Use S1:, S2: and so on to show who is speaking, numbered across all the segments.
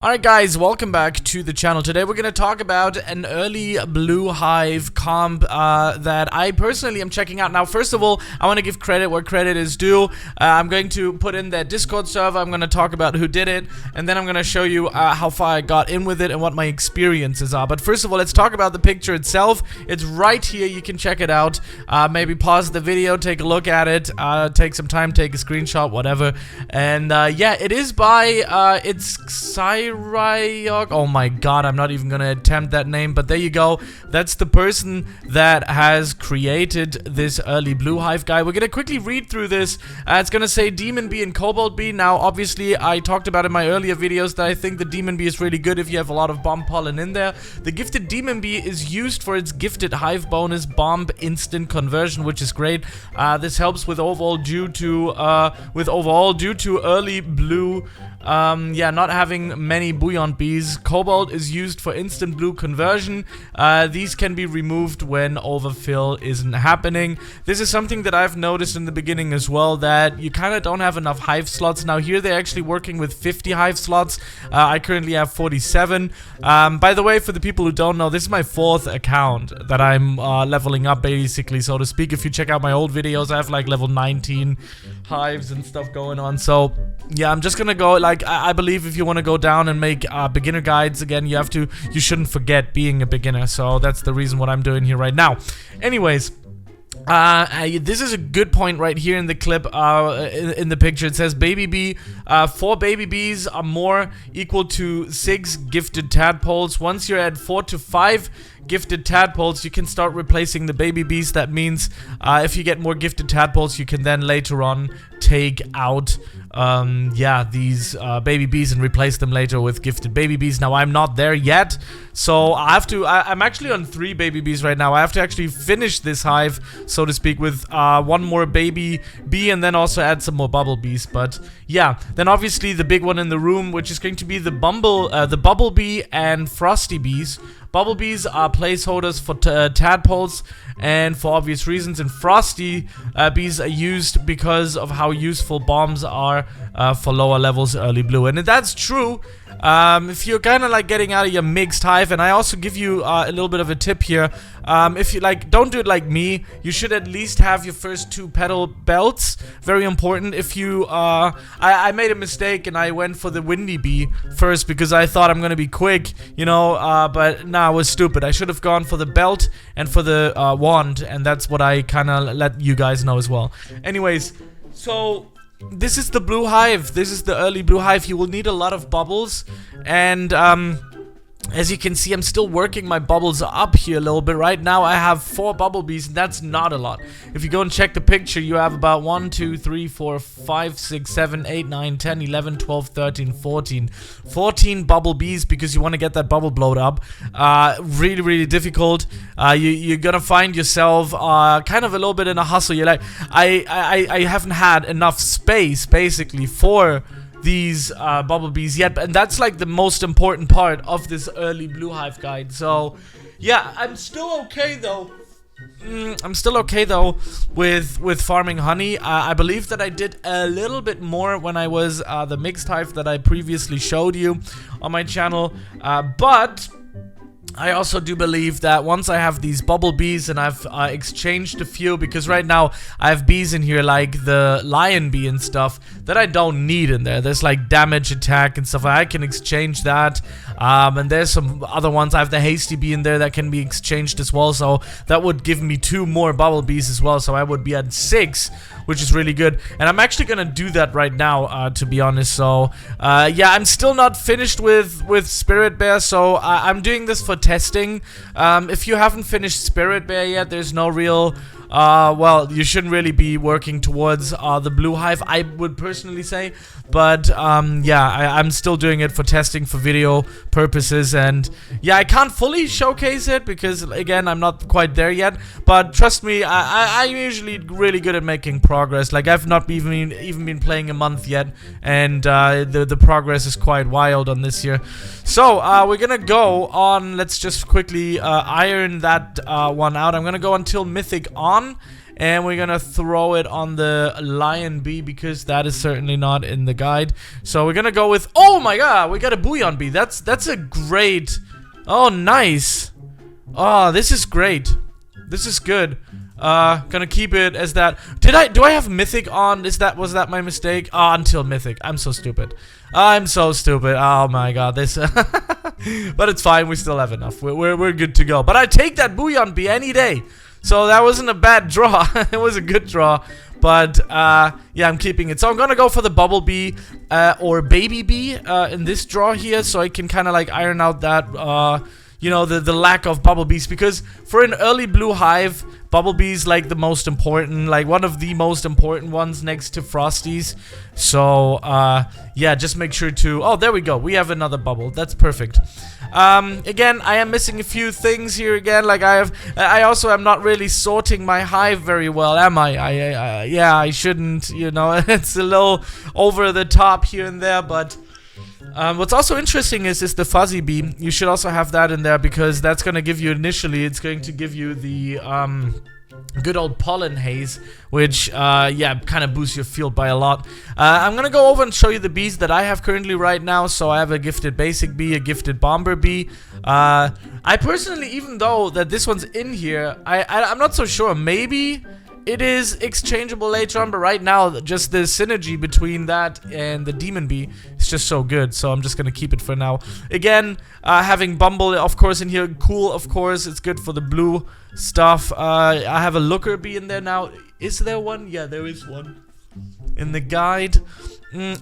S1: Alright guys, welcome back to the channel. Today we're going to talk about an early Blue Hive comp that I personally am checking out. Now first of all, I want to give credit where credit is due. I'm going to put in their Discord server, I'm going to talk about who did it, and then I'm going to show you how far I got in with it and what my experiences are. But first of all, let's talk about the picture itself. It's right here, you can check it out. Maybe pause the video, take a look at it, take some time, take a screenshot, whatever. And yeah, it is by, it's Ryok. Oh my god, I'm not even gonna attempt that name, but there you go. That's the person that has created this early Blue Hive guy. We're gonna quickly read through this. It's gonna say Demon Bee and Cobalt Bee. Now, obviously, I talked about in my earlier videos that I think the Demon Bee is really good if you have a lot of bomb pollen in there. The gifted Demon Bee is used for its gifted hive bonus bomb instant conversion, which is great. This helps with overall due to early blue. Yeah, not having many buoyant bees. Cobalt is used for instant blue conversion. These can be removed when overfill isn't happening. This is something that I've noticed in the beginning as well, that you kind of don't have enough hive slots. Now here they're actually working with 50 hive slots. I currently have 47. By the way, for the people who don't know, this is my 4th account that I'm leveling up, basically, so to speak. If you check out my old videos, I have like level 19 hives and stuff going on. So yeah, I'm just gonna go, like, I believe if you want to go down and make beginner guides again, you shouldn't forget being a beginner. So that's the reason what I'm doing here right now. Anyways, this is a good point right here in the clip, in the picture. It says baby bee, 4 baby bees are more equal to 6 gifted tadpoles. Once you're at 4 to 5 gifted tadpoles, you can start replacing the baby bees. That means if you get more gifted tadpoles, you can then later on take out yeah, these baby bees and replace them later with gifted baby bees. Now I'm not there yet, so I'm actually on 3 baby bees right now. I have to actually finish this hive, so to speak, with 1 more baby bee and then also add some more bubble bees. But yeah, then obviously the big one in the room, which is going to be the bubble bee and frosty bees. Bubble bees are placeholders for tadpoles, and for obvious reasons, and frosty bees are used because of how useful bombs are for lower levels early blue. And that's true if you're kind of like getting out of your mixed hive. And I also give you a little bit of a tip here. If you don't do it like me, you should at least have your first 2 petal belts. Very important. If you I made a mistake and I went for the windy bee first because I thought I'm gonna be quick, you know, but nah, I was stupid. I should have gone for the belt and for the wand, and that's what I kind of let you guys know as well. Anyways, so this is the Blue Hive. This is the early Blue Hive. You will need a lot of bubbles, and as you can see, I'm still working my bubbles up here a little bit. Right now I have 4 bubble bees, and that's not a lot. If you go and check the picture, you have about 1, 2, 3, 4, 5, 6, 7, 8, 9, 10, 11, 12, 13, 14. 14 bubble bees because you want to get that bubble blowed up. Really, really difficult. You're gonna find yourself kind of a little bit in a hustle. You're like, I haven't had enough space, basically, for these bubble bees yet, and that's like the most important part of this early Blue Hive guide. So yeah, I'm still okay though. I'm still okay though with farming honey. I believe that I did a little bit more when I was the mixed hive that I previously showed you on my channel, but I also do believe that once I have these bubble bees and I've exchanged a few, because right now I have bees in here like the lion bee and stuff that I don't need in there. There's like damage, attack and stuff. I can exchange that. And there's some other ones. I have the hasty bee in there that can be exchanged as well. So that would give me 2 more bubble bees as well. So I would be at 6, which is really good. And I'm actually gonna do that right now, to be honest. So yeah, I'm still not finished with Spirit Bear. So I'm doing this for testing. If you haven't finished Spirit Bear yet, there's no real well, you shouldn't really be working towards the Blue Hive, I would personally say. But yeah, I'm still doing it for testing, for video purposes. And yeah, I can't fully showcase it because, again, I'm not quite there yet. But trust me, I'm usually really good at making progress. Like, I've not even been playing a month yet, and the progress is quite wild on this year. So we're gonna go on. Let's just quickly iron that one out. I'm gonna go until Mythic on. and we're gonna throw it on the lion bee because that is certainly not in the guide. So we're gonna go with, oh my god, we got a bouillon bee. That's a great, oh nice. Oh, this is great. This is good. Gonna keep it as that. Do I have mythic on? Was that my mistake? Ah, until mythic. I'm so stupid. I'm so stupid. Oh my god, this. But it's fine. We still have enough. We're good to go. But I take that bouillon bee any day. So that wasn't a bad draw. It was a good draw. But yeah, I'm keeping it. So I'm gonna go for the bubble bee or baby bee in this draw here, so I can kind of like iron out that you know, the lack of bubble bees, because for an early Blue Hive, bubble bees like the most important, like one of the most important ones next to frosties. So yeah, just make sure to, oh, there we go, we have another bubble. That's perfect. Again, I am missing a few things here again, like I also am not really sorting my hive very well, am I? Yeah, I shouldn't, you know. It's a little over the top here and there, but what's also interesting is the fuzzy bee. You should also have that in there, because that's going to give you initially, it's going to give you the good old pollen haze, which yeah, kind of boosts your field by a lot. I'm going to go over and show you the bees that I have currently right now. So I have a gifted basic bee, a gifted bomber bee. I personally, even though that this one's in here, I'm not so sure. Maybe it is exchangeable later on, but right now, just the synergy between that and the demon bee is just so good, so I'm just gonna keep it for now. Again, having Bumble, of course, in here, cool, of course, it's good for the blue stuff. I have a looker bee in there now. Is there one? Yeah, there is one in the guide.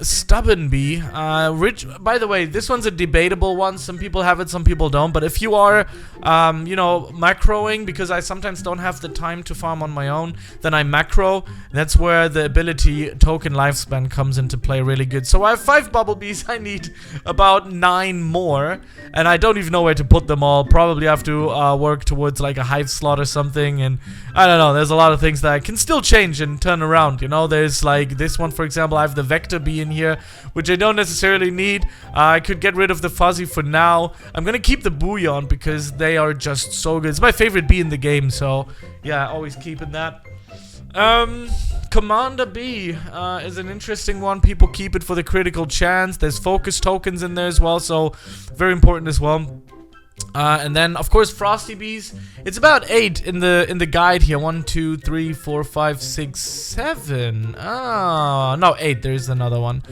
S1: Stubborn bee. Rich, by the way, this one's a debatable one. Some people have it, some people don't. But if you are, you know, macroing, because I sometimes don't have the time to farm on my own, then I macro. That's where the ability token lifespan comes into play really good. So I have 5 bubble bees. I need about 9 more, and I don't even know where to put them all. Probably have to work towards like a hive slot or something. And I don't know. There's a lot of things that I can still change and turn around. You know, there's like this one, for example. I have the vector bee in here, which I don't necessarily need. I could get rid of the fuzzy for now. I'm gonna keep the bouillon because they are just so good. It's my favorite bee in the game, so yeah, always keeping that. Commander bee is an interesting one. People keep it for the critical chance. There's focus tokens in there as well, so very important as well. And then, of course, frosty bees. It's about 8 in the guide here. 1, 2, 3, 4, 5, 6, 7. Oh, no, 8. There's another one.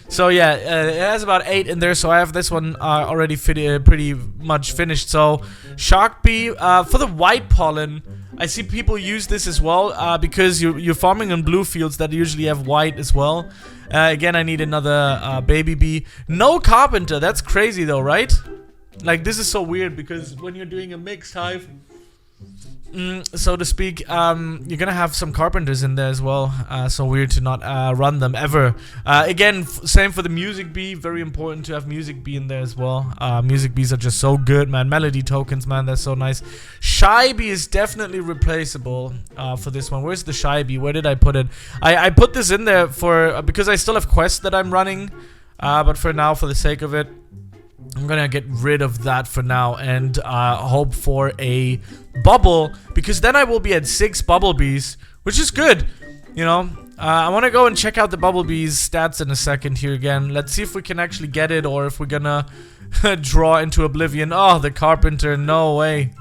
S1: So yeah, it has about 8 in there. So I have this one already pretty much finished. So shark bee for the white pollen. I see people use this as well because you're farming on blue fields that usually have white as well. Again, I need another baby bee. No carpenter. That's crazy though, right? Like, this is so weird, because when you're doing a mixed hive, so to speak, you're gonna have some carpenters in there as well. So weird to not run them ever. Again, same for the music bee. Very important to have music bee in there as well. Music bees are just so good, man. Melody tokens, man, they're so nice. Shy bee is definitely replaceable for this one. Where's the shy bee? Where did I put it? I put this in there for because I still have quests that I'm running. But for now, for the sake of it, I'm gonna get rid of that for now and hope for a bubble, because then I will be at 6 bubble bees, which is good, you know. I want to go and check out the bubble bees stats in a second here again. Let's see if we can actually get it, or if we're gonna draw into oblivion. Oh, the carpenter, no way.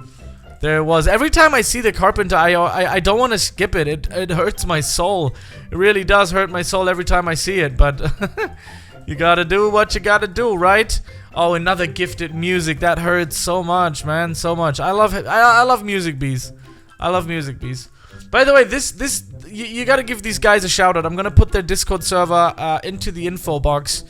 S1: There it was. Every time I see the carpenter, I don't want to skip it. It hurts my soul. It really does hurt my soul every time I see it, but you gotta do what you gotta do, right? Oh, another gifted music. That hurts so much, man. So much. I love it. I love music bees. I love music bees. By the way, you gotta give these guys a shout out. I'm gonna put their Discord server into the info box.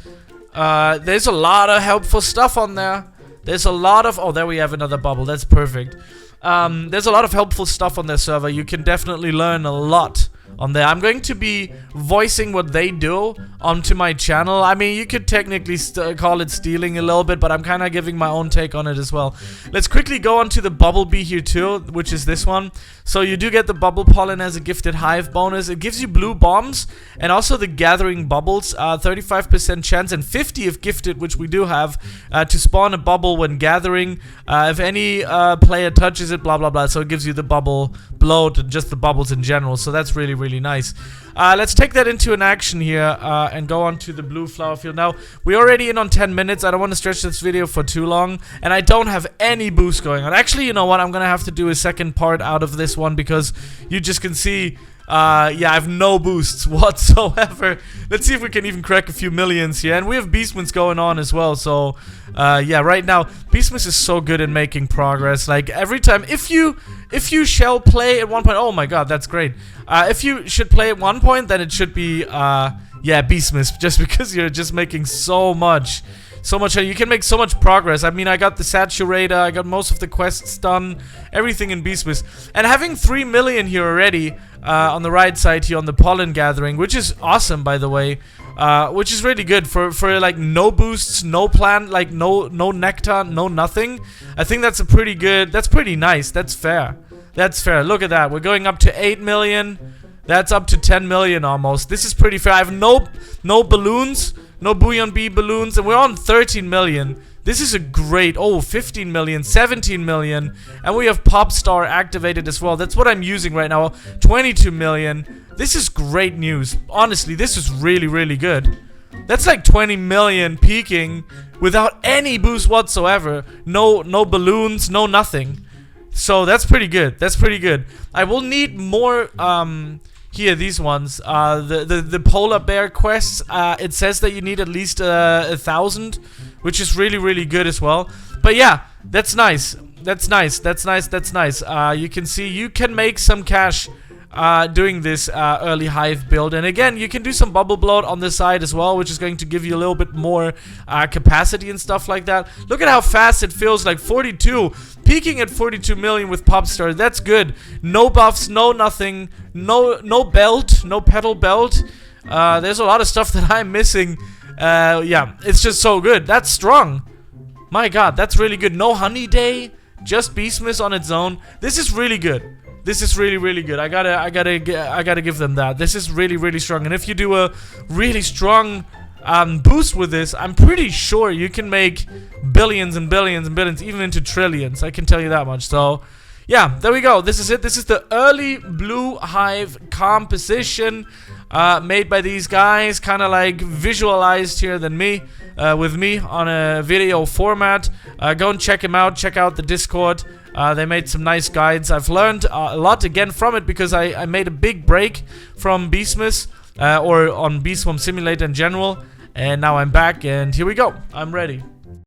S1: There's a lot of helpful stuff on there. There's a lot of... Oh, there we have another bubble. That's perfect. There's a lot of helpful stuff on their server. You can definitely learn a lot on there. I'm going to be voicing what they do onto my channel. I mean, you could technically call it stealing a little bit, but I'm kind of giving my own take on it as well. Let's quickly go on to the bubble bee here too, which is this one. So you do get the bubble pollen as a gifted hive bonus. It gives you blue bombs and also the gathering bubbles, 35% chance and 50 if gifted, which we do have, to spawn a bubble when gathering. If any player touches it, blah blah blah. So it gives you the bubble bloat and just the bubbles in general. So that's really, really nice. Let's take that into an action here and go on to the blue flower field. Now, we're already in on 10 minutes. I don't want to stretch this video for too long. And I don't have any boost going on. Actually, you know what? I'm going to have to do a second part out of this one because you just can see... yeah, I have no boosts whatsoever. Let's see if we can even crack a few millions here. And we have Beastmas going on as well. So, yeah, right now, Beastmas is so good in making progress. Like, every time, if you shall play at one point, oh my god, that's great. If you should play at one point, then it should be, yeah, Beastmas. Just because you're just making so much. You can make so much progress. I mean, I got the Saturator, I got most of the quests done, everything in Beastmas. And having 3 million here already, on the right side here on the pollen gathering, which is awesome, by the way, which is really good for like no boosts, no plant, like no nectar, no nothing. I think that's a pretty good, that's pretty nice, that's fair. That's fair, look at that, we're going up to 8 million, that's up to 10 million almost. This is pretty fair. I have no balloons, no Bouillon Bee balloons, and we're on 13 million. This is a great, 15 million, 17 million, and we have Pop Star activated as well. That's what I'm using right now, 22 million. This is great news. Honestly, this is really, really good. That's like 20 million peaking without any boost whatsoever. No balloons, no nothing. So that's pretty good. That's pretty good. I will need more, here, these ones, the polar bear quests, it says that you need at least 1,000, which is really, really good as well. But yeah, that's nice. That's nice. That's nice. That's nice. You can see you can make some cash doing this early hive build. And again, you can do some bubble bloat on the side as well, which is going to give you a little bit more capacity and stuff like that. Look at how fast it feels, like 42. Peaking at 42 million with Popstar, that's good. No buffs, no nothing, no belt, no pedal belt. There's a lot of stuff that I'm missing. Yeah, it's just so good. That's strong. My god, that's really good. No honey day, just Beastmas on its own. This is really good. This is really, really good. I gotta give them that. This is really, really strong. And if you do a really strong boost with this, I'm pretty sure you can make billions and billions and billions, even into trillions. I can tell you that much. So, yeah, there we go. This is it. This is the early Blue Hive composition made by these guys, kind of like visualized here than me, with me on a video format. Go and check them out. Check out the Discord. They made some nice guides. I've learned a lot again from it because I made a big break from Beastmas, or on Beast Swarm Simulator in general. And now I'm back, and here we go. I'm ready.